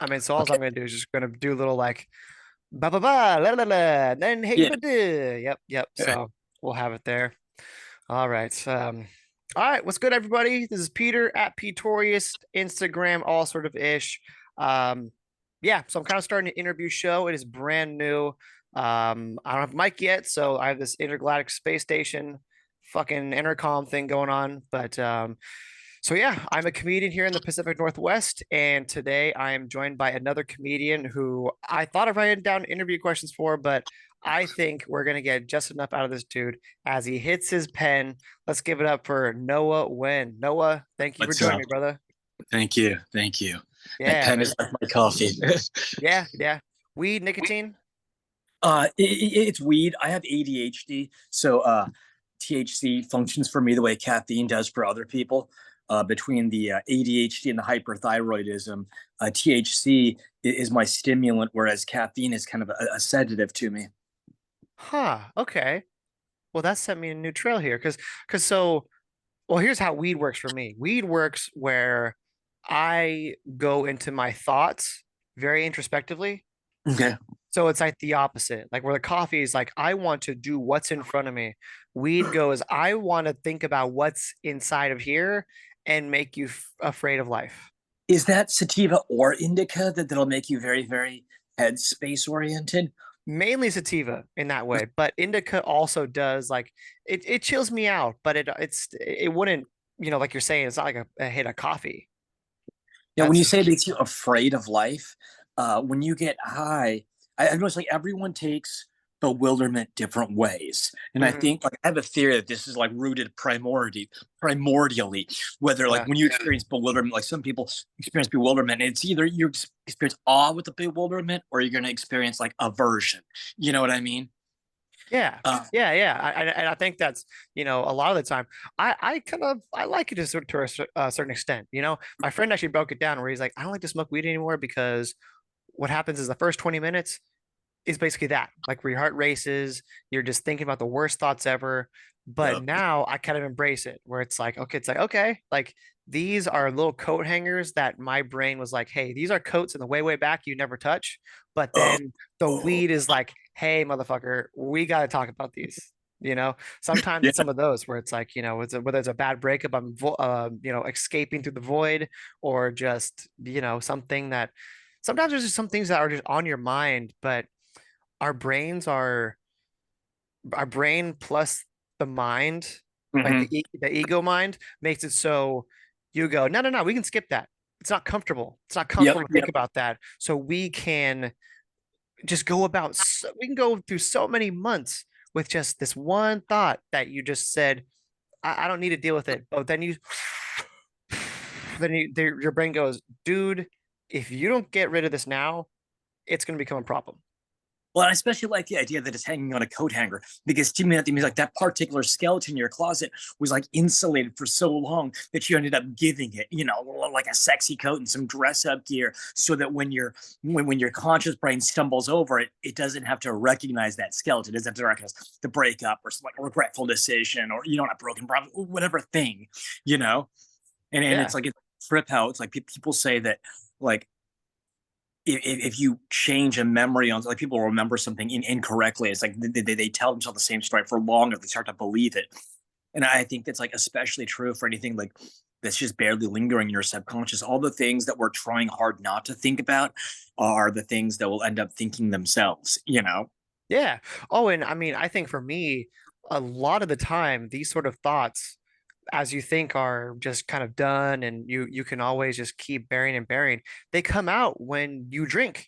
I mean, so all Okay. I'm gonna do is just gonna do a little like ba ba ba la la la. Then hey Yeah. ba do. Yep, yep. So we'll have it there. All right. All right. What's good, everybody? This is Peter at Petetorious, Instagram, all sort of ish. Um, yeah. So I'm kind of starting an interview show. It is brand new. I don't have Mike yet, so I have this intergalactic space station fucking intercom thing going on. But so yeah, I'm a comedian here in the Pacific Northwest, and today I am joined by another comedian who I thought of writing down interview questions for, but I think we're gonna get just enough out of this dude as he hits his pen. Let's give it up for Noah Nguyen. Noah, thank you for What's joining up? me, brother. Thank you. Thank you. My Yeah, pen is man. like my coffee. Yeah, yeah. Weed, nicotine. It's weed. I have ADHD, so THC functions for me the way caffeine does for other people. Between the ADHD and the hyperthyroidism, THC is my stimulant, whereas caffeine is kind of a sedative to me. Huh. Okay. Well, that set me a new trail here, because so well, here's how weed works for me. Weed works where I go into my thoughts very introspectively. Okay. So it's like the opposite. Like where the coffee is like, I want to do what's in front of me. Weed goes, I want to think about what's inside of here and make you afraid of life. Is that sativa or indica that'll make you very, very headspace oriented? Mainly sativa in that way, but indica also does like it chills me out, but it wouldn't, like you're saying, it's not like a hit of coffee. Yeah, when you That's say it makes you afraid of life, when you get high, I notice like everyone takes bewilderment different ways. And I mhm, think like I have a theory that this is like rooted primordially, whether like yeah. when you experience bewilderment, like some people experience bewilderment, it's either you experience awe with the bewilderment or you're going to experience like aversion. You know what I mean? Yeah. Uh, Yeah, yeah. And I think that's, a lot of the time I like it to, a certain extent. My friend actually broke it down where he's like, I don't like to smoke weed anymore because what happens is the first 20 minutes is basically that, like where your heart races, you're just thinking about the worst thoughts ever. But yeah. now I kind of embrace it where it's like, okay, like these are little coat hangers that my brain was like, hey, these are coats in the way, way back you never touch. But Oh, then the oh. weed is like, hey, motherfucker, we got to talk about these. Sometimes Yeah. it's some of those where it's like, whether it's a bad breakup, I'm, escaping through the void, or just, something that sometimes there's just some things that are just on your mind, but our brains are our brain plus the mind, like Hmm. the ego mind makes it so you go, no, no, no, we can skip that. It's not comfortable. It's not Yep. comfortable to think Yep. about that. So we can just go about, we can go through so many months with just this one thought that you just said, I don't need to deal with it. But then your brain goes, dude, if you don't get rid of this now, it's going to become a problem. Well, I especially like the idea that it's hanging on a coat hanger because to me that means like that particular skeleton in your closet was like insulated for so long that you ended up giving it, like a sexy coat and some dress up gear, so that when your conscious brain stumbles over it, it doesn't have to recognize that skeleton. It doesn't have to recognize the breakup or some like a regretful decision or a broken problem, whatever thing, you know. And Yeah. it's like it's trip how it's like people say that like if you change a memory on like people remember something incorrectly, it's like they tell themselves the same story for longer, they start to believe it. And I think that's like especially true for anything like that's just barely lingering in your subconscious. All the things that we're trying hard not to think about are the things that will end up thinking themselves. Yeah. Oh, and I mean, I think for me, a lot of the time, these sort of thoughts, as you think are just kind of done, and you can always just keep bearing and bearing, they come out when you drink. I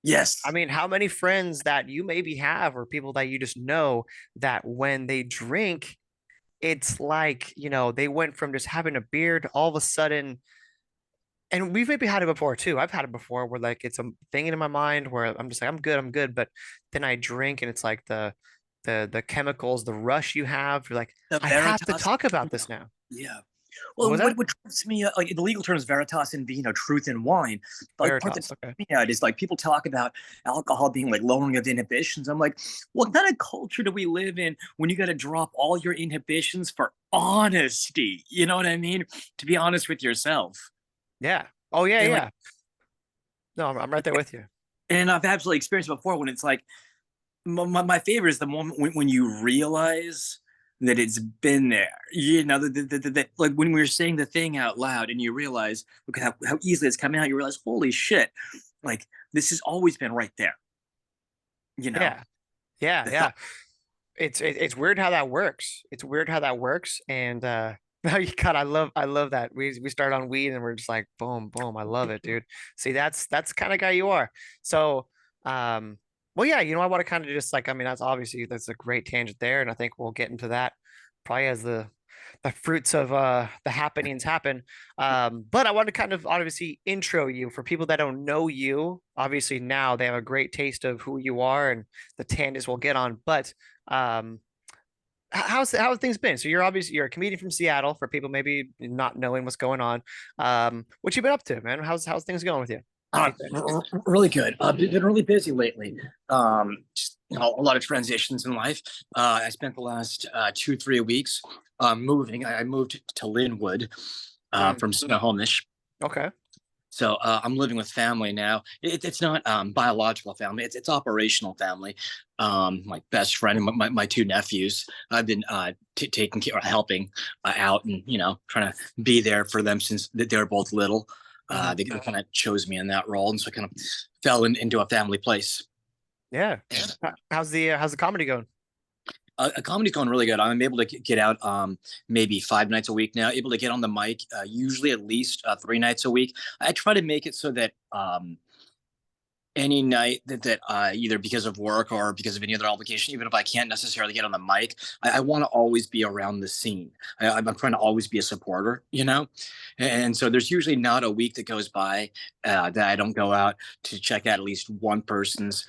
Yes. mean, how many friends that you maybe have or people that you just know that when they drink, it's like, they went from just having a beer to all of a sudden, and we've maybe had it before too. I've had it before where like it's a thing in my mind where I'm just like, I'm good. But then I drink and it's like the chemicals, the rush you have. You're like, The I have to veritas. talk about Yeah. this now. Yeah. What Well, was what that? what trips me up, like the legal term is veritas and truth in wine. But like part that Veritas. trips Okay. me out is like people talk about alcohol being like lowering of inhibitions. I'm like, what kind of culture do we live in when you got to drop all your inhibitions for honesty? You know what I mean? To be honest with yourself. Yeah. Oh yeah, And like yeah. No, I'm right there with you. And I've absolutely experienced it before when it's like my favorite is the moment when you realize that it's been there. You know, like when we were saying the thing out loud and you realize, look at how easily it's coming out, you realize, holy shit, like this has always been right there, you know? Yeah. Yeah, The yeah. thought, It's weird how that works. It's weird how that works. And God, I love that. We start on weed and we're just like boom, boom. I love it, dude. See, that's kind of guy you are. So um well yeah, I want to kind of just like, I mean, that's a great tangent there, and I think we'll get into that probably as the fruits of the happenings happen. But I want to kind of obviously intro you for people that don't know you. Obviously now they have a great taste of who you are and the tangents we'll get on. But um, how have things been? So you're a comedian from Seattle for people maybe not knowing what's going on. What you been up to, man? How's things going with you these days? really good. Been really busy lately. Just, a lot of transitions in life. I spent the last 2, 3 weeks moving. I moved to Linwood Mm, from Snohomish. okay. So I'm living with family now. It's not biological family. It's operational family. My best friend and my 2 nephews. I've been taking care, helping out, and trying to be there for them since they're both little. Hmm. They kind of chose me in that role, and so I kind of fell into a family place. Yeah. How's the comedy going? Comedy's going really good. I'm able to get out maybe 5 nights a week now. Able to get on the mic usually at least 3 nights a week. I try to make it so that any night that either because of work or because of any other obligation, even if I can't necessarily get on the mic, I want to always be around the scene. I'm trying to always be a supporter. And so there's usually not a week that goes by that I don't go out to check out at least one person's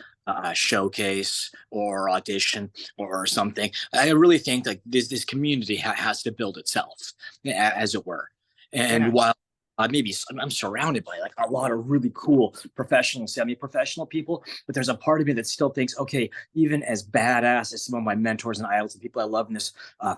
showcase or audition or something. I really think like this community has to build itself, as it were. And Yeah. while maybe I'm surrounded by like a lot of really cool professional, semi-professional people, but there's a part of me that still thinks, okay, even as badass as some of my mentors and idols and people I love in this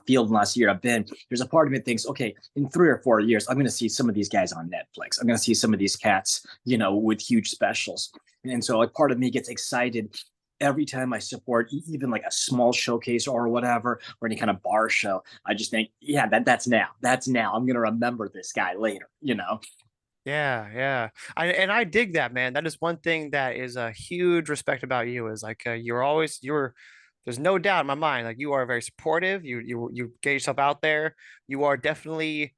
field in the last year I've been, there's a part of me that thinks, okay, in 3 or 4 years, I'm going to see some of these guys on Netflix. I'm going to see some of these cats, with huge specials. And so like part of me gets excited every time I support even like a small showcase or whatever, or any kind of bar show. I just think, yeah, that's now. That's now. I'm gonna remember this guy later. Yeah, yeah. I dig that, man. That is one thing that is a huge respect about you is like there's no doubt in my mind like you are very supportive. You get yourself out there. You are definitely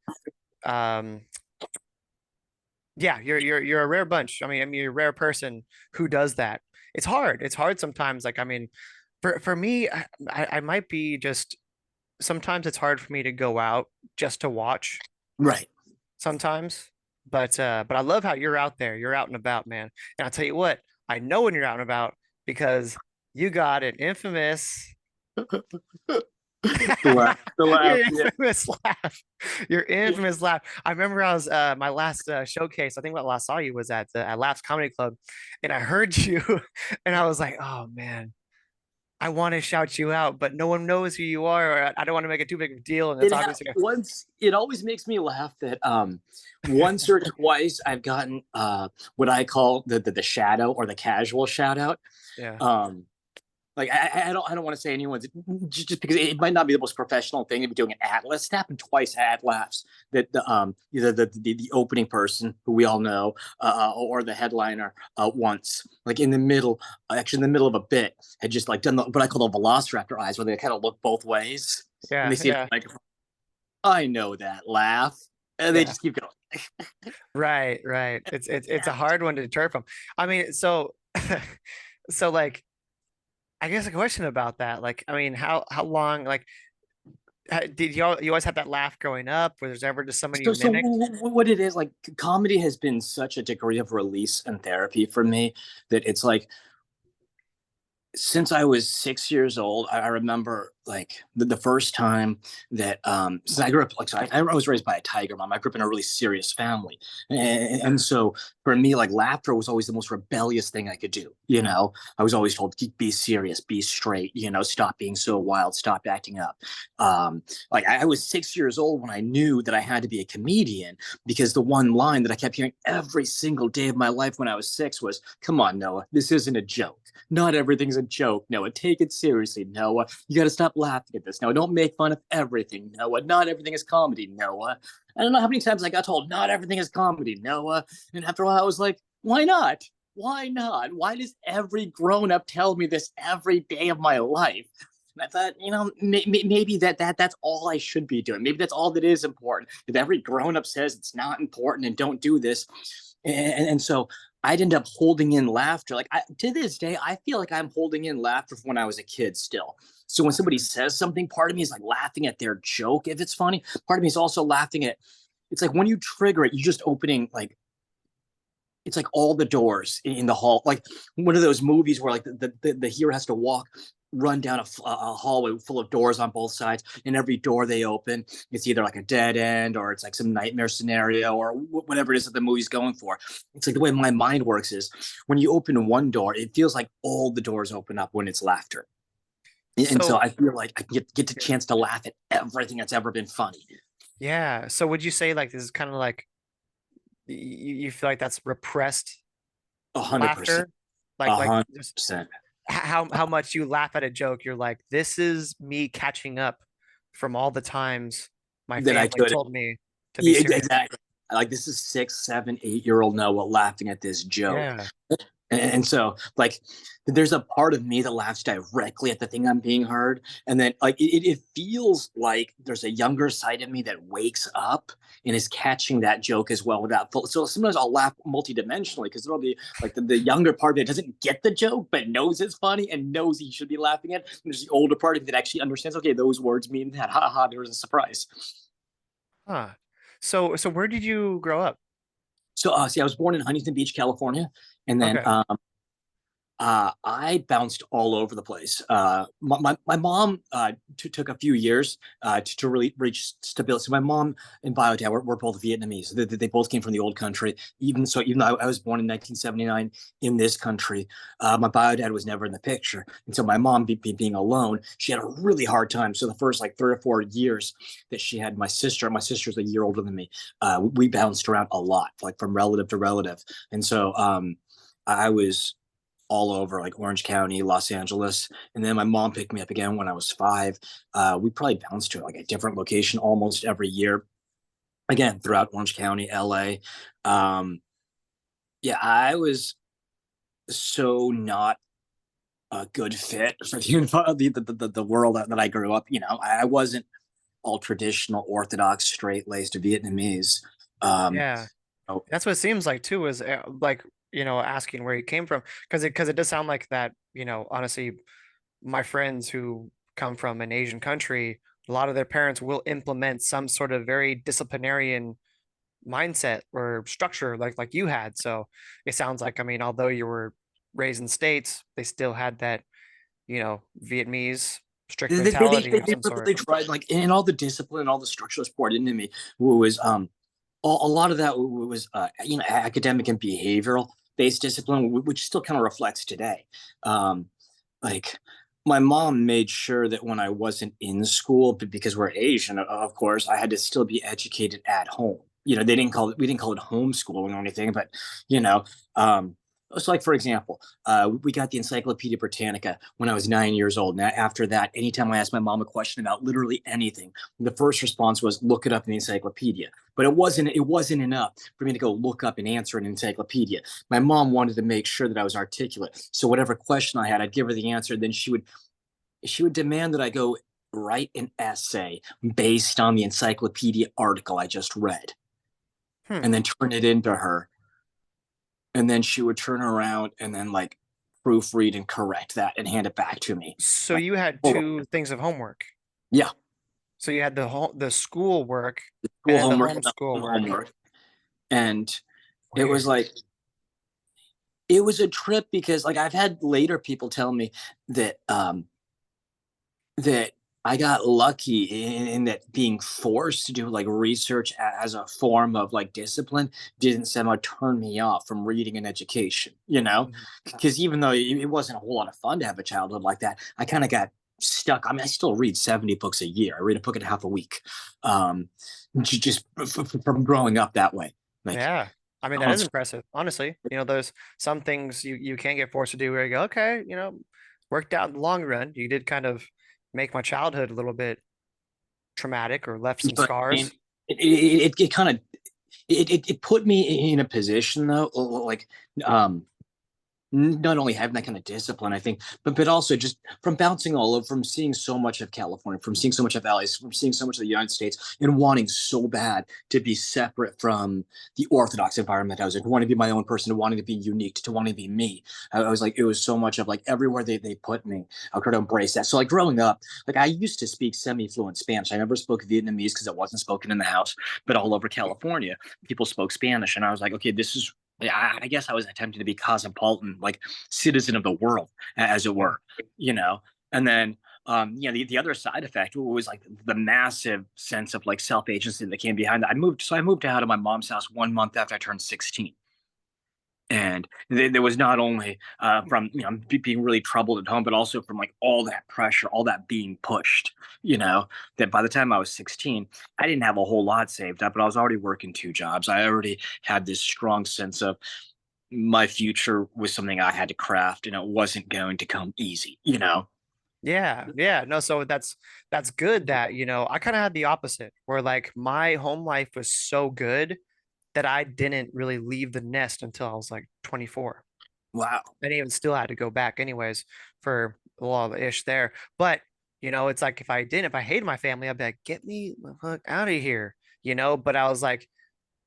um yeah, you're a rare bunch. I mean you're a rare person who does that. It's hard. It's hard sometimes. Like I mean, for me, I might be just sometimes it's hard for me to go out just to watch Right. sometimes. But I love how you're out there. You're out and about, man. And I'll tell you what, I know when you're out and about because you got an infamous The laugh. The your laugh. Yeah. infamous laugh. Your infamous laugh. I remember I was my last showcase. I think what last saw you was at Laughs Comedy Club, and I heard you, and I was like, oh man, I want to shout you out, but no one knows who you are, or I don't want to make it too big of a deal. And it's obviously, Once it always makes me laugh that once or twice I've gotten what I call the shadow or the casual shout out. yeah, Um, like I don't want to say anyone's just because it might not be the most professional thing to be doing an atlas. It's happened twice at laughs that either the opening person who we all know or the headliner once like in the middle, actually in the middle of a bit, had just like done what I call the velociraptor eyes where they kind of look both ways when yeah, they see the yeah, microphone. I know that laugh, and they yeah. just keep going. Right, right. It's a hard one to deter from. I mean, so so like I guess a question about that. Like, I mean, how long like did you always have that laugh growing up? Was there ever just someone you So mimicked? what it is like, comedy has been such a degree of release and therapy for me that it's like Since I was 6 years old, I remember like the first time that since I grew up like I was raised by a tiger mom. I grew up in a really serious family, and so for me, like laughter was always the most rebellious thing I could do. I was always told, be serious, be straight. Stop being so wild, stop acting up. Like I was 6 years old when I knew that I had to be a comedian because the one line that I kept hearing every single day of my life when I was six was, "Come on, Noah, this isn't a joke. Not everything's a joke, Noah. Take it seriously, Noah. You got to stop laughing at this, Noah. Don't make fun of everything, Noah. Not everything is comedy, Noah." I don't know how many times I got told, not everything is comedy, Noah. And after a while, I was like, why not? Why not? Why does every grown up tell me this every day of my life? And I thought, maybe that's all I should be doing. Maybe that's all that is important. If every grown up says it's not important and don't do this, and so I'd end up holding in laughter. Like to this day, I feel like I'm holding in laughter from when I was a kid still. So when somebody says something, part of me is like laughing at their joke if it's funny. Part of me is also laughing at. It's like when you trigger it, you're just opening like it's like all the doors in the hall, like one of those movies where like the hero has to run down a hallway full of doors on both sides, and every door they open, it's either like a dead end or it's like some nightmare scenario or whatever it is that the movie's going for. It's like the way my mind works is when you open one door, it feels like all the doors open up when it's laughter. And so So I feel like I get the chance to laugh at everything that's ever been funny. yeah. So would you say like this is kind of like you feel like that's repressed 100%. laughter? Like just 100%. how much you laugh at a joke, you're like, this is me catching up from all the times my That I family could. told me to be Yeah, serious. exactly. Like this is 6, 7, 8 year old Noah laughing at this joke. Yeah. And so like there's a part of me that laughs directly at the thing I'm being heard. And then like it feels like there's a younger side of me that wakes up and is catching that joke as well without full. So sometimes I'll laugh multidimensionally because there'll be like the younger part of me that doesn't get the joke but knows it's funny and knows he should be laughing at. And there's the older part of me that actually understands, okay, those words mean that. Ha ha, there was a surprise. Huh. So where did you grow up? So, see, I was born in Huntington Beach, California, and then Okay. I bounced all over the place. My mom took a few years to really reach stability. So my mom and bio dad were both Vietnamese. They both came from the old country. Even though I was born in 1979 in this country, my bio dad was never in the picture. And so my mom, being alone, she had a really hard time. So the first like 3 or 4 years that she had my sister's a year older than me. We bounced around a lot, like from relative to relative. And so I was all over like Orange County, Los Angeles. And then my mom picked me up again when I was 5. We probably bounced to like a different location almost every year, again, throughout Orange County, LA. Yeah, I was so not a good fit for the world that I grew up. I wasn't all traditional, Orthodox, straight laced Vietnamese. Um, Yeah. so That's what it seems like too, is like, asking where he came from. Because it does sound like that, honestly, my friends who come from an Asian country, a lot of their parents will implement some sort of very disciplinarian mindset or structure like you had. So it sounds like, I mean, although you were raised in States, they still had that, Vietnamese strict mentality of they some sort. really tried, like, and all the discipline, all the structure was poured into me was a lot of that was academic and behavioral based discipline, which still kind of reflects today. Um, like my mom made sure that when I wasn't in school, because we're Asian, of course, I had to still be educated at home. We didn't call it homeschooling or anything, but you know, um, so like for example, we got the Encyclopedia Britannica when I was 9 years old. Now after that, anytime I asked my mom a question about literally anything, the first response was look it up in the encyclopedia. But it wasn't enough for me to go look up and answer an encyclopedia. My mom wanted to make sure that I was articulate. So whatever question I had, I'd give her the answer. Then she would demand that I go write an essay based on the encyclopedia article I just read, Hmm. and then turn it into her. And then she would turn around and then like proofread and correct that and hand it back to me. So Like, you had oh, two things of homework. yeah, So you had the school work and school then the homework and homeschool home work. homework. And it was Weird. like it was a trip because like I've had later people tell me that that I got lucky in that being forced to do like research as a form of like discipline didn't somehow turn me off from reading and education, you know? Mhm. Because even though it wasn't a whole lot of fun to have a childhood like that, I kind of got stuck. I mean, I still read 70 books a year. I read a book and a half a week. Um, just from growing up that way. Like, Yeah. I mean, that is constantly. impressive, honestly. There's some things you can't get forced to do where you go, okay, worked out in the long run. You did kind of make my childhood a little bit traumatic or left some But I mean, scars. it kind of it put me in a position though, like um not only having that kind of discipline, I think, but also just from bouncing all over, from seeing so much of California, from seeing so much of LA, from seeing so much of the United States, and wanting so bad to be separate from the orthodox environment I was in, to wanting to be my own person, to wanting to be unique, to wanting to be me. I was like, it was so much of like everywhere they put me, I could embrace that. So like growing up, like I used to speak semi-fluent Spanish. I never spoke Vietnamese because it wasn't spoken in the house, but all over California, people spoke Spanish, and I was like, okay, this is I guess I was attempting to be cosmopolitan, like citizen of the world, as it Yeah. were, you know. And then, the other side effect was like the massive sense of like self agency that came behind that. I moved out of my mom's house 1 month after I turned 16. And there was not only from being really troubled at home, but also from like all that pressure, all that being pushed. That by the time I was 16, I didn't have a whole lot saved up, but I was already working 2 jobs. I already had this strong sense of my future was something I had to craft, and it wasn't going to come easy. Yeah, yeah. No, so that's good that, I kind of had the opposite where like my home life was so good that I didn't really leave the nest until I was like 24. Wow. And even still had to go back anyways for a lot of the ish there. But, it's like if I hated my family, I'd be like, get me the fuck out of here, But I was like,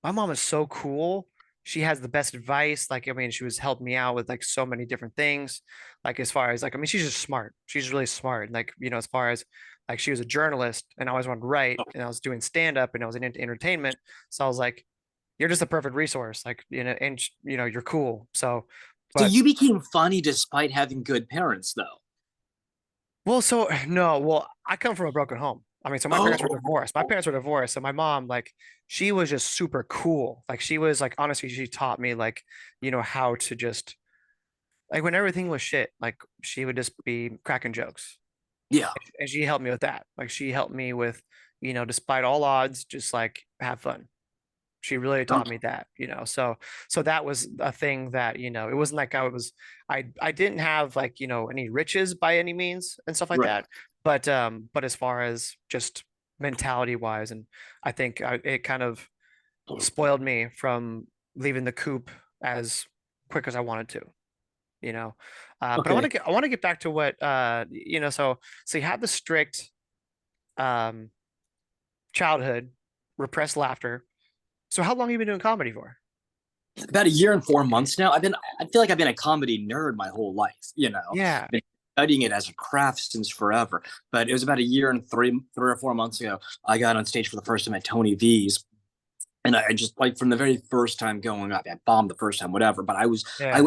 my mom is so cool. She has the best advice. Like, I mean, she was helping me out with like so many different things. Like, as far as like, I mean, she's just smart. She's really smart. Like, as far as like she was a journalist and I always wanted to write and I was doing stand up and I was into entertainment. So I was like, you're just a perfect resource. Like, and you're cool. So, So but you became funny despite having good parents, though. well, so no, well, I come from a broken home. I mean, so my parents were Oh, divorced. My parents were divorced. So my mom, like, she was just super cool. Like, she was like, honestly, she taught me like, how to just like when everything was shit, like she would just be cracking jokes. yeah. And she helped me with that. Like she helped me with, despite all odds, just like have fun. She really taught me that, so that was a thing that, it wasn't like I didn't have like, any riches by any means and stuff like Right. that. But as far as just mentality wise, and I think it kind of spoiled me from leaving the coop as quick as I wanted to, you know. But Okay. I want to get back to what, so you had the strict, um, childhood, repressed laughter. So how long have you been doing comedy for? About a year and 4 months now. I feel like I've been a comedy nerd my whole life. Yeah. Been studying it as a craft since forever. But it was about a year and 3 or 4 months ago, I got on stage for the first time at Tony V's. And I just like from the very first time going up, I bombed the first time, whatever. But Yeah.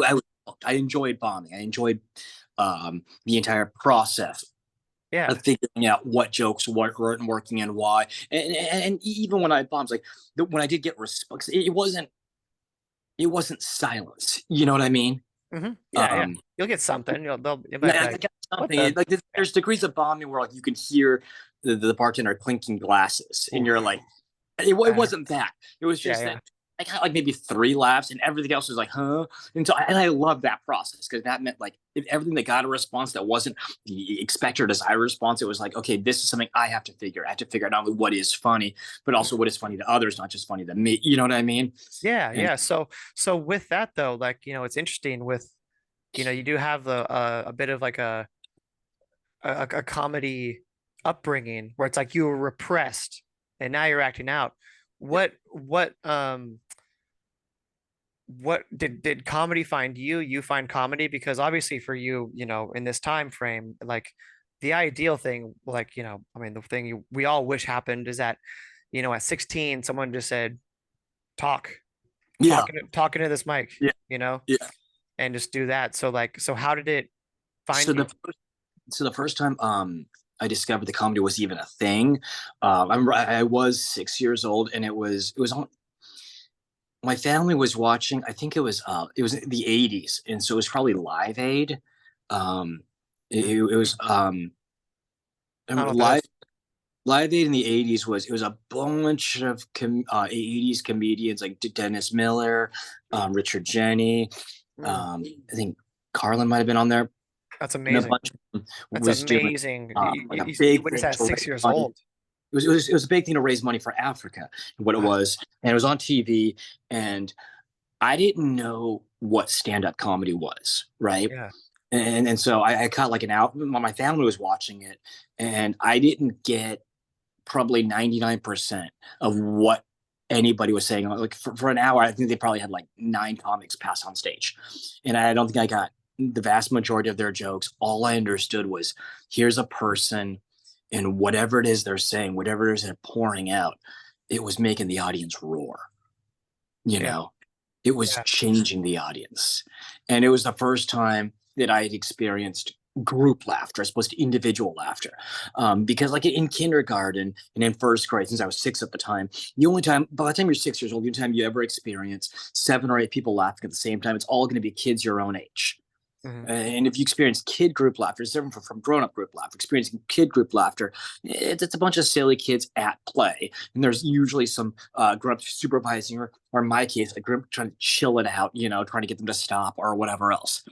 I enjoyed bombing. I enjoyed the entire process Yeah. of figuring out what jokes weren't working and why. And even when I bombed, like when I did get response, it wasn't silence. You know what I mean? Yeah, yeah. Um, You'll get something. You'll be I like, got what something. the? Like Yeah. there's degrees of bombing where like you can hear the bartender clinking glasses, and you're Oof. like, it Uh, wasn't that. It was yeah, just yeah. that I got like maybe 3 laughs, and everything else was like, huh? And I love that process because that meant like if everything that got a response that wasn't the expected or desired response, it was like, okay, this is something I have to figure. I have to figure out not only what is funny, but also what is funny to others, not just funny to me. You know what I mean? Yeah, And yeah. So with that though, like, it's interesting with, you do have a bit of like a comedy upbringing where it's like you were repressed and now you're acting out. yeah, What did comedy find you? You find comedy because obviously for you, in this time frame, like the ideal thing, like, I mean, the thing we all wish happened is that, at 16, someone just said, talk, yeah, talking to this mic, yeah, you know? yeah. and just do that. So like, so how did it So find you? the first time I discovered the comedy was even a thing. I was 6 years old, and it was on. My family was watching. I think it was the '80s, and so it was probably Live Aid. Um, Hmm. it was I don't know what that Live is. Live Aid in the '80s was it was a bunch of '80s comedians like Dennis Miller, Richard Jenny. Hmm. I think Carlin might have been on there, That's and a amazing. bunch of them That's was doing amazing. like a You big witnessed thing that at to six raise years money. old. It was a big thing to raise money for Africa, what it Wow. was, and it was on TV, and I didn't know what stand up comedy was, right? Yeah. And so I caught like an out. My family was watching it, and I didn't get probably 99% of what anybody was saying. Like for an hour, I think they probably had like 9 comics pass on stage. And I don't think I got the vast majority of their jokes. All I understood was here's a person, and whatever it is they're saying, whatever it is they're pouring out, it was making the audience roar. You Yeah. know, it was Yeah. changing the audience. And it was the first time that I had experienced group laughter as opposed to individual laughter. Because, like in kindergarten and in first grade, since I was 6 at the time, the only time, by the time you're 6 years old, the only time you ever experience 7 or 8 people laughing at the same time, it's all going to be kids your own age. Hmm. And if you experience kid group laughter, it's different from grown up group laughter. Experiencing kid group laughter, it's a bunch of silly kids at play. And there's usually some grown up supervising, or in my case, a group trying to chill it out, trying to get them to stop or whatever else.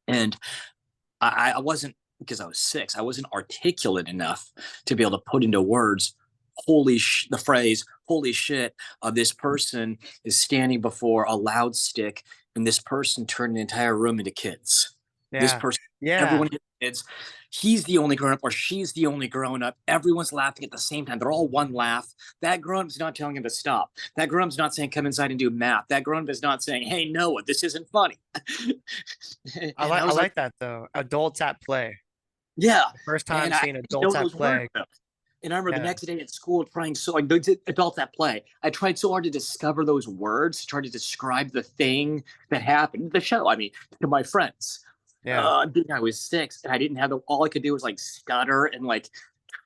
And I wasn't, because I was 6, I wasn't articulate enough to be able to put into words the phrase holy shit, this person is standing before a loud stick, and this person turned the entire room into kids. This Yeah. person, Yeah. everyone is kids. He's the only grown up, or she's the only grown up. Everyone's laughing at the same time. They're all one laugh. That grown up is not telling him to stop. That grown up is not saying come inside and do math. That grown up is not saying, hey Noah, this isn't funny. And I I was like, like that though. Adults at play. yeah. First time And I seeing didn't adults know at those words. play. And I remember the Yeah. next day at school trying so like adults at play. I tried so hard to discover those words, to try to describe the thing that happened, the show. I mean, to my friends. Yeah. I was 6, and I didn't have all I could do was like stutter and like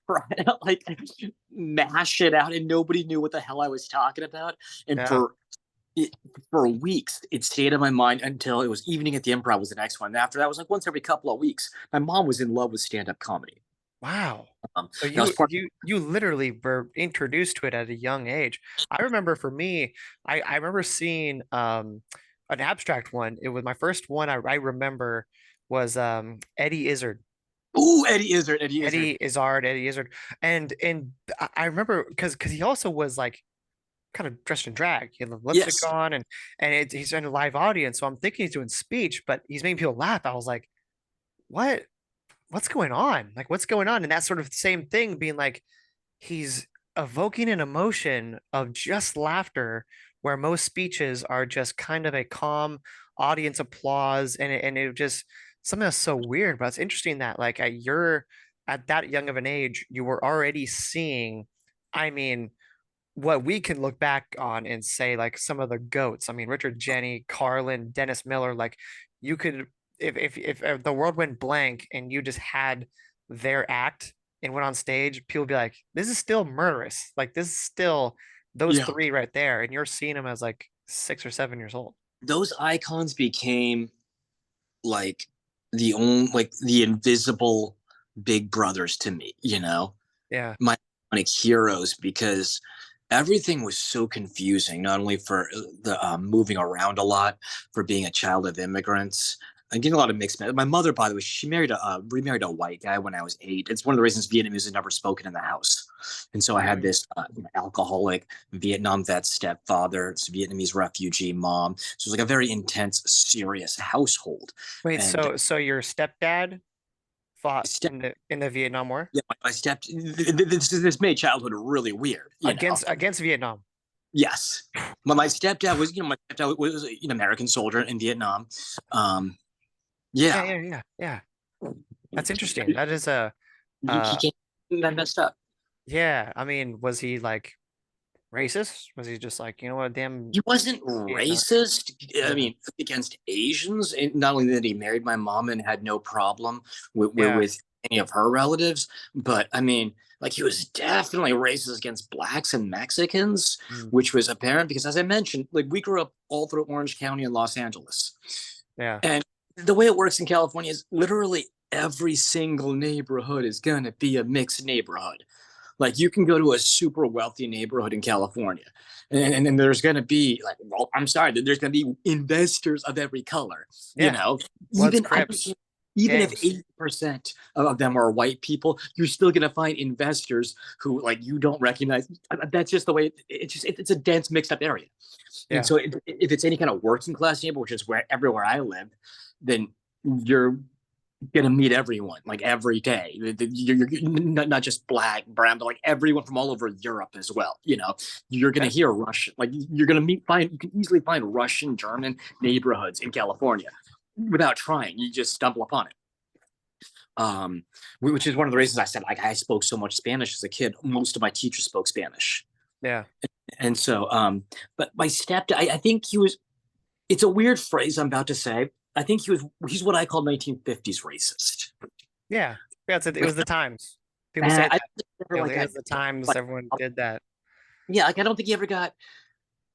try to like mash it out, and nobody knew what the hell I was talking about. And Yeah. it, for weeks, it stayed in my mind until it was Evening at the Improv was the next one. And after that was like once every couple of weeks. My mom was in love with stand up comedy. Wow. So That was part. you literally were introduced to it at a young age. I remember for me, I remember seeing an abstract one. It was my first one I remember was Eddie Izzard. Ooh, Eddie Izzard, Eddie Izzard. Eddie Izzard. And I remember because he also was like kind of dressed in drag. He had the lipstick Yes. on he's in a live audience. So I'm thinking he's doing speech, but he's making people laugh. I was like, what? What's going on? Like, what's going on? And that sort of same thing being like, he's evoking an emotion of just laughter, where most speeches are just kind of a calm audience applause. And it just something that's so weird, but it's interesting that like at that young of an age, you were already seeing, I mean, what we can look back on and say like some of the goats. I mean, Richard Jenny, Carlin, Dennis Miller, like you could if the world went blank and you just had their act and went on stage, people would be like, this is still murderous. Like this is still those Yeah. three right there. And you're seeing them as like 6 or 7 years old. Those icons became like the invisible big brothers to me, Yeah. my iconic heroes, because everything was so confusing, not only for the moving around a lot, for being a child of immigrants. I'm getting a lot of mixed. My mother, by the way, she remarried a white guy when I was 8. It's one of the reasons Vietnamese is never spoken in the house. And so I had Mm. this alcoholic Vietnam vet stepfather, this Vietnamese refugee mom. So it was like a very intense, serious household. Wait, And so your stepdad fought step, in the Vietnam War yeah, my step. This made childhood really weird. against Vietnam. Yes, my stepdad was, my stepdad was an American soldier in Vietnam. Um, Yeah, yeah, yeah, yeah, yeah. That's interesting. That is a he came that messed up. yeah. I mean, was he like Racist? Was he just like, you know what, damn, He wasn't yeah, racist. I yeah, mean, against Asians. And not only that he married my mom and had no problem yeah, with any of her relatives, but I mean, like he was definitely racist against blacks and Mexicans, mm, which was apparent because, as I mentioned, like we grew up all through Orange County and Los Angeles, yeah, and the way it works in California is literally every single neighborhood is gonna be a mixed neighborhood. Like you can go to a super wealthy neighborhood in California, and there's going to be like, well, I'm sorry, there's going to be investors of every color. You yeah. know, Bloods, even I Crips, even if gangs. 80% of them are white people, you're still going to find investors who like you don't recognize. That's just the way it's a dense, mixed up area. And Yeah, so if it's any kind of working class neighborhood, which is where everywhere I live, then you're gonna meet everyone like every day. You're not just black, brown, but like everyone from all over Europe as well. You know, you're gonna yeah, hear Russian. Like you're gonna you can easily find Russian, German neighborhoods in California without trying. You just stumble upon it. Um, which is one of the reasons I said like I spoke so much Spanish as a kid. Most of my teachers spoke Spanish, yeah, and so but my stepdad, I think he was. It's a weird phrase I'm about to say. I think he's what I call 1950s racist. yeah. Yeah, it was the times. People say I that. never like It got was the times like everyone did that. yeah, like I don't think he ever got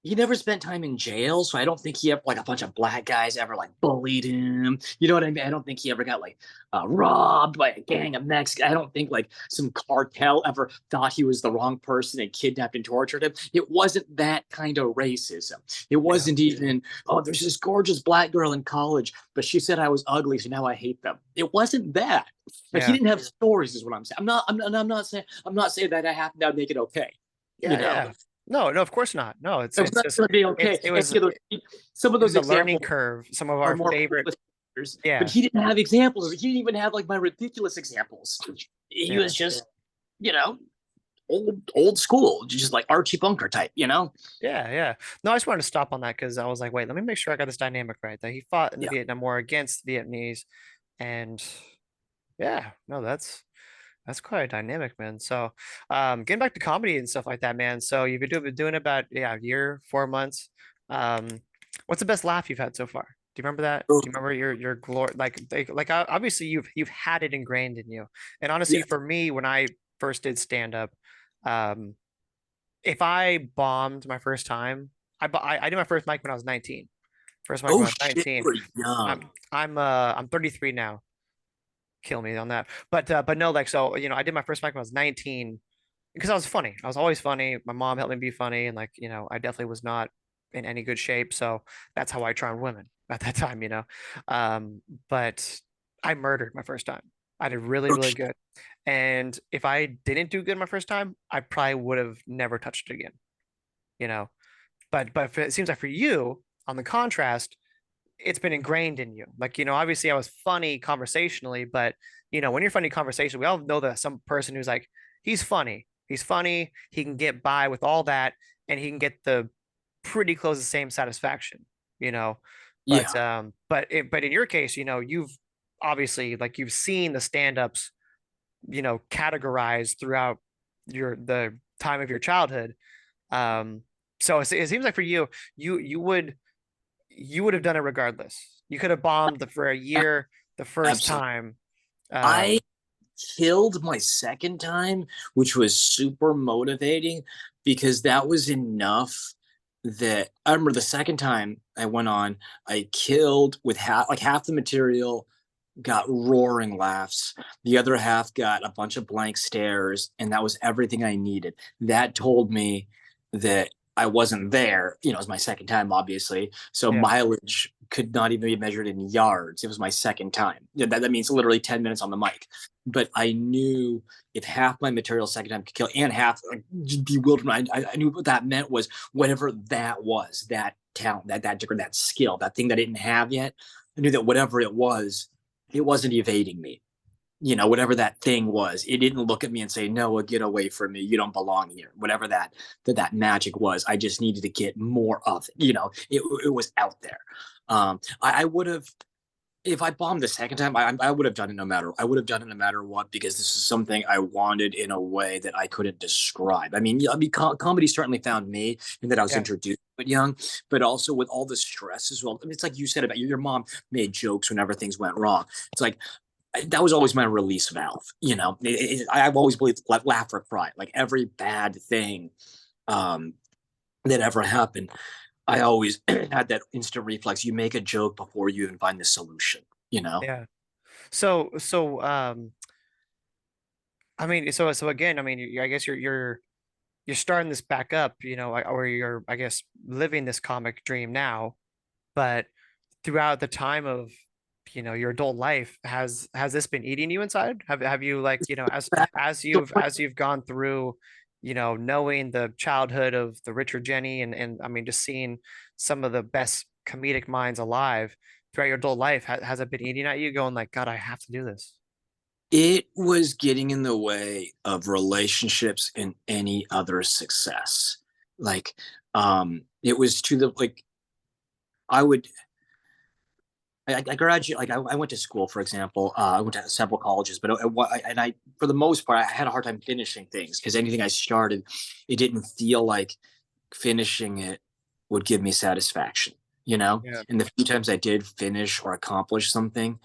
he never spent time in jail, so I don't think he ever like a bunch of black guys ever like bullied him. You know what I mean? I don't think he ever got like robbed by a gang of Mexicans. I don't think like some cartel ever thought he was the wrong person and kidnapped and tortured him. It wasn't that kind of racism. It Yeah, wasn't even, oh, there's this gorgeous black girl in college, but she said I was ugly, so now I hate them. It wasn't that. Like he yeah, didn't have stories, is what I'm saying. I'm not saying that I happen to make it okay. You yeah, know, yeah. No, no, of course not. No, it's it's not just going to be okay. it And was you know, some of it was those a learning examples curve. Some of are our more favorite. clueless characters, but Yeah, he didn't have examples. He didn't even have like my ridiculous examples. He yeah, was just, you know, old school, just like Archie Bunker type, you know? yeah, yeah. No, I just wanted to stop on that because I was like, wait, let me make sure I got this dynamic right. That he fought in the Yeah. Vietnam War against Vietnamese, and yeah, no, that's quite a dynamic, man. So, getting back to comedy and stuff like that, man. So you've been doing about yeah, a year, 4 months. Um, what's the best laugh you've had so far? Do you remember that? So, Do you remember your glory? Obviously you've had it ingrained in you. And honestly, yeah. for me, when I first did stand up, um, if I bombed my first time, I did my first mic when I was 19. First mic when Oh I was shit, 19. you were young. I'm 33 now. Kill me on that. But no, like so, I did my first mic when I was 19 because I was funny. I was always funny. My mom helped me be funny, and like, I definitely was not in any good shape. So that's how I charmed women at that time, But I murdered my first time. I did really, Oh really shit. good. And if I didn't do good my first time, I probably would have never touched it again, you know. But it seems like for you, on the contrast, it's been ingrained in you. Like, obviously I was funny conversationally, but when you're funny conversation, we all know that some person who's like, he's funny. He's funny. He can get by with all that and he can get the pretty close to the same satisfaction, you know. Yeah. But in your case, you've obviously like you've seen the stand-ups, categorized throughout the time of your childhood. Um, so it seems like for you, you would have done it regardless. You could have bombed for a year the first Absolutely. time. I Um, killed my second time, which was super motivating because that was enough that I remember the second time I went on, I killed with half the material got roaring laughs. The other half got a bunch of blank stares, and that was everything I needed. That told me that I wasn't there. You know, it was my second time, obviously. So yeah, mileage could not even be measured in yards. It was my second time. Yeah, that means literally 10 minutes on the mic. But I knew if half my material second time could kill and half like, bewilderment, I knew what that meant was whatever that was, that talent, that skill, that thing that I didn't have yet. I knew that whatever it wasn't evading me. You know, whatever that thing was, it didn't look at me and say, Noah, get away from me. You don't belong here. Whatever that magic was, I just needed to get more of it. You know, it was out there. I would have, if I bombed the second time, I would have done it no matter. I would have done it no matter what because this is something I wanted in a way that I couldn't describe. Comedy certainly found me, and that I was Yeah, introduced to it young, but also with all the stress as well. I mean, it's like you said about your mom made jokes whenever things went wrong. It's like that was always my release valve. I've always believed laugh or cry. Like every bad thing um, that ever happened, I always had that instant reflex. You make a joke before you even find the solution. You know. yeah. So I mean, so again, I mean, I guess you're starting this back up, or you're, I guess, living this comic dream now, but throughout the time of, your adult life, has this been eating you inside? Have you, like, as you've gone through, knowing the childhood of the Richard Jenny, and I mean, just seeing some of the best comedic minds alive throughout your adult life, has it been eating at you, going like, God, I have to do this? It was getting in the way of relationships and any other success. Like, it was to the like I would I graduated like I went to school, for example. I went to several colleges, but for the most part, I had a hard time finishing things because anything I started, it didn't feel like finishing it would give me satisfaction. Yeah, And the few times I did finish or accomplish something,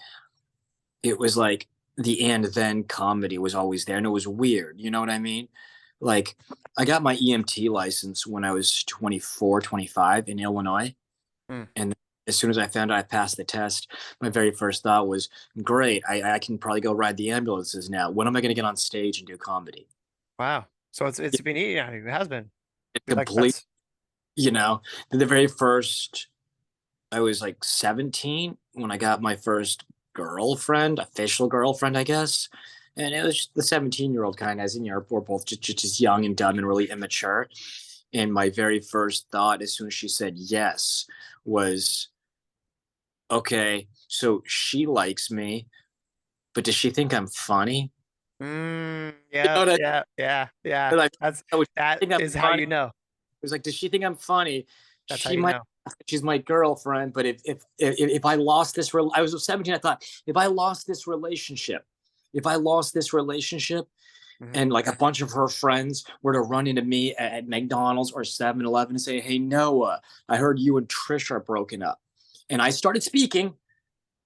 it was like the and then comedy was always there, and it was weird. You know what I mean? Like, I got my EMT license when I was 24, 25 in Illinois. mm, And as soon as I found out I passed the test, my very first thought was, great, I can probably go ride the ambulances now. When am I going to get on stage and do comedy? wow. So it's been eating at you. It has been. It Like, complete, that's you know, the very first, I was like 17 when I got my first girlfriend, official girlfriend, I guess. And it was the 17-year-old kind, as in, we're both just young and dumb and really immature. And my very first thought, as soon as she said yes, was, okay, so she likes me, but does she think I'm funny? You yeah, know what I yeah, yeah, yeah. mean? Like, That's would she that think I'm is how funny? you know. It was like, does she think I'm funny? That's how She you might. know. She's my girlfriend, but if I lost this, I was 17. I thought, if I lost this relationship, if I lost this relationship, Hmm. and like a bunch of her friends were to run into me at McDonald's or 7-Eleven and say, "Hey Noah, I heard you and Trish are broken up," and I started speaking,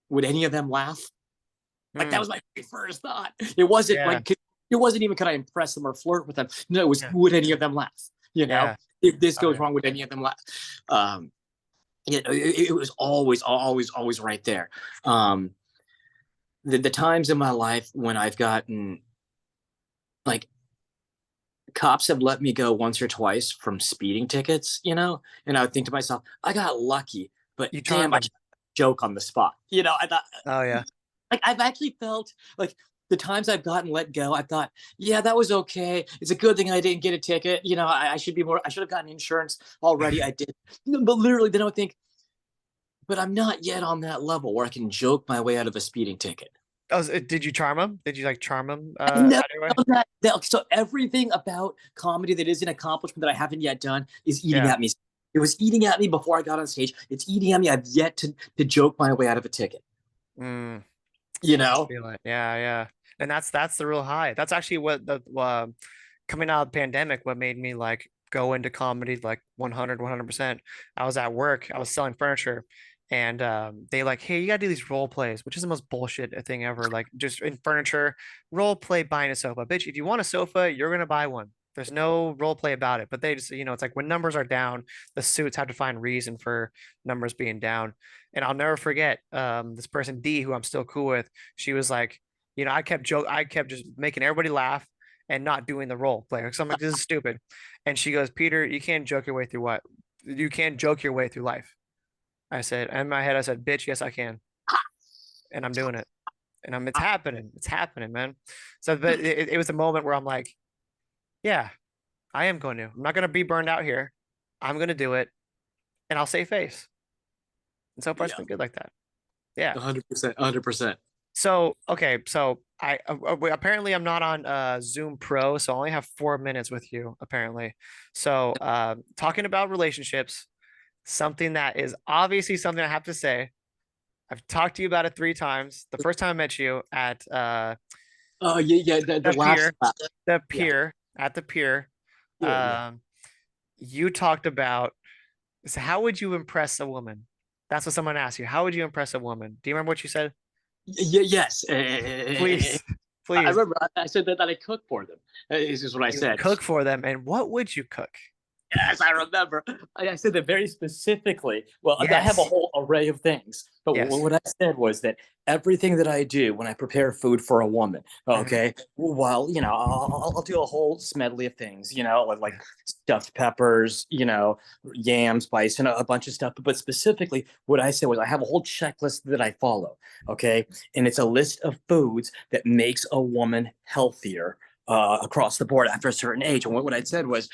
would any of them laugh? Like, that Mm, was my first thought. It wasn't yeah, like, it wasn't even could I impress them or flirt with them. No, it was, yeah, would any of them laugh? yeah. If this Oh goes yeah. wrong, would any of them laugh? Um, it was always right there. Um, the times in my life when I've gotten, like, cops have let me go once or twice from speeding tickets, and I would think to myself, I got lucky, but You damn, charmed I them. joke on the spot. I thought, Oh yeah. like, I've actually felt like the times I've gotten let go, I thought, yeah, that was okay. It's a good thing I didn't get a ticket. I should be more. I should have gotten insurance already. I did, but literally, then I would think, but I'm not yet on that level where I can joke my way out of a speeding ticket. Oh, did you charm them? Did you, like, charm them? I never Anyway. done that. So everything about comedy that is an accomplishment that I haven't yet done is eating Yeah. at me. It was eating at me before I got on stage. It's eating at me. I've yet to joke my way out of a ticket. Mm, You I know, feel it. Yeah, yeah. And that's the real high. That's actually what the coming out of the pandemic, what made me, like, go into comedy, like, 100%. I was at work, I was selling furniture, and they like, hey, you gotta do these role plays, which is the most bullshit thing ever. Like, just in furniture, role play buying a sofa. Bitch, if you want a sofa, you're gonna buy one. There's no role play about it. But they just, it's like when numbers are down, the suits have to find reason for numbers being down. And I'll never forget this person D, who I'm still cool with. She was like, I kept just making everybody laugh and not doing the role play. So I'm like, this is stupid. And she goes, Peter, you can't joke your way through what? You can't joke your way through life. I said, in my head, I said, bitch, yes, I can. And I'm doing it. And it's happening. It's happening, man. So, but it was a moment where I'm like, yeah, I am going to. I'm not going to be burned out here. I'm going to do it, and I'll save face. And so far, it's yeah, been good like that. Yeah. 100%, 100%. So, okay. So apparently I'm not on Zoom Pro, so I only have 4 minutes with you, apparently. So, talking about relationships, something that is obviously something I have to say. I've talked to you about it 3 times. The first time I met you at Oh yeah, yeah. The the last pier, lap. the Yeah, pier, at the pier. yeah, yeah. Um, you talked about, so how would you impress a woman? That's what someone asked you. How would you impress a woman? Do you remember what you said? Yes. Please, I please. remember I said that I cook for them. This is what I You would said. cook for them, and what would you cook? Yes, I remember. I said that very specifically. Well, I have a Yes, whole array of things, but yes. what I said was that everything that I do when I prepare food for a woman, Mhm. okay, well, I'll do a whole medley of things, like stuffed peppers, yam, spice, and a bunch of stuff. But specifically, what I said was I have a whole checklist that I follow, okay, and it's a list of foods that makes a woman healthier across the board after a certain age. And what I said was,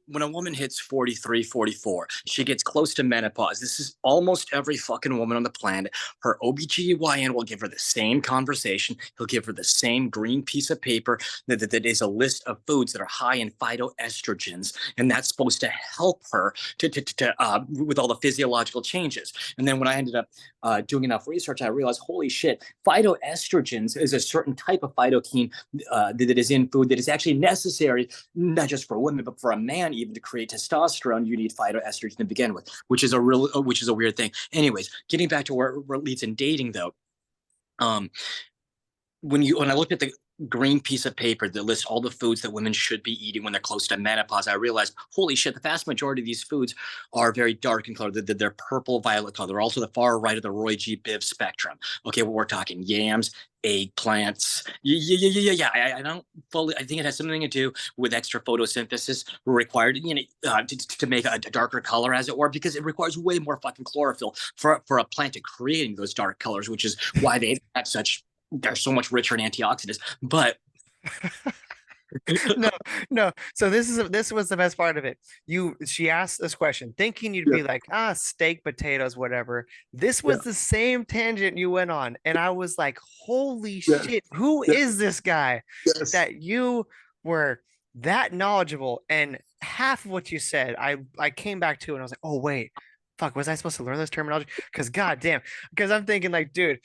when a woman hits 43, 44, she gets close to menopause. This is almost every fucking woman on the planet. Her OBGYN will give her the same conversation. He'll give her the same green piece of paper that is a list of foods that are high in phytoestrogens. And that's supposed to help her with all the physiological changes. And then when I ended up doing enough research, I realized, holy shit, phytoestrogens is a certain type of phytokine that is in food that is actually necessary not just for women, but for a man even to create testosterone, you need phytoestrogen to begin with, which is a weird thing. Anyways, getting back to where it leads in dating though, um, when I looked at the green piece of paper that lists all the foods that women should be eating when they're close to menopause, I realized, holy shit, the vast majority of these foods are very dark in color. They're purple, violet color. They're also the far right of the Roy G. Biv spectrum. Okay, well, we're talking yams, eggplants. Yeah. I don't fully. I think it has something to do with extra photosynthesis required, to make a darker color, as it were, because it requires way more fucking chlorophyll for a plant to creating those dark colors, which is why they have such they're so much richer in antioxidants. But No, no. So this was the best part of it. She asked this question, thinking you'd yeah, be like, steak, potatoes, whatever. This yeah, was the same tangent you went on, and I was like, holy yeah, shit, who yeah, is this guy yes, that you were that knowledgeable? And half of what you said, I came back to, and I was like, oh wait, fuck, was I supposed to learn this terminology? Because goddamn, because I'm thinking like, dude,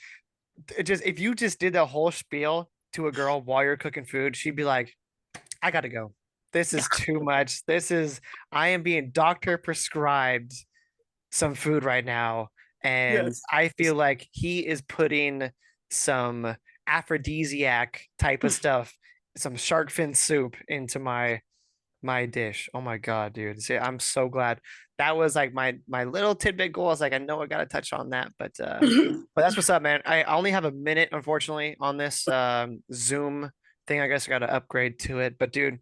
it just if you just did the whole spiel to a girl while you're cooking food, she'd be like, I gotta go. This is too much. I am being doctor prescribed some food right now. And yes. I feel like he is putting some aphrodisiac type of stuff, some shark fin soup into my dish. Oh my God, dude. See, I'm so glad. That was like my little tidbit goal. I was like, I know I gotta touch on that, but that's what's up, man. I only have a minute, unfortunately, on this Zoom thing. I guess I gotta upgrade to it. But dude,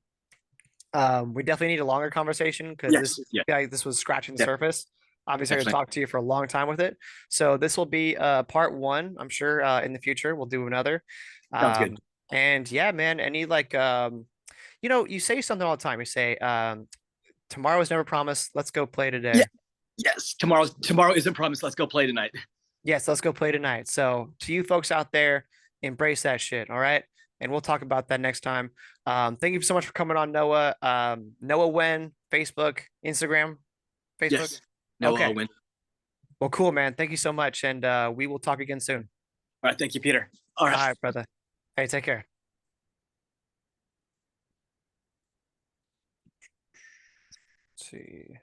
we definitely need a longer conversation because Yes, yeah, this was scratching the def- surface. Obviously, I could definitely. talk to you for a long time with it. So this will be part one. I'm sure in the future we'll do another. Sounds good. And yeah, man, any like you say something all the time. You say, tomorrow is never promised. Let's go play Yeah, today. yes. Tomorrow isn't promised. Let's go play tonight. Yes, let's go play tonight. So to you folks out there, embrace that shit. All right. And we'll talk about that next time. Thank you so much for coming on, Noah. Noah Nguyen, Facebook, Instagram, Facebook. Yes. Noah Okay. Owen. Well, cool, man. Thank you so much. And we will talk again soon. All right. Thank you, Peter. All All right. right, brother. Hey, take care. Let's see.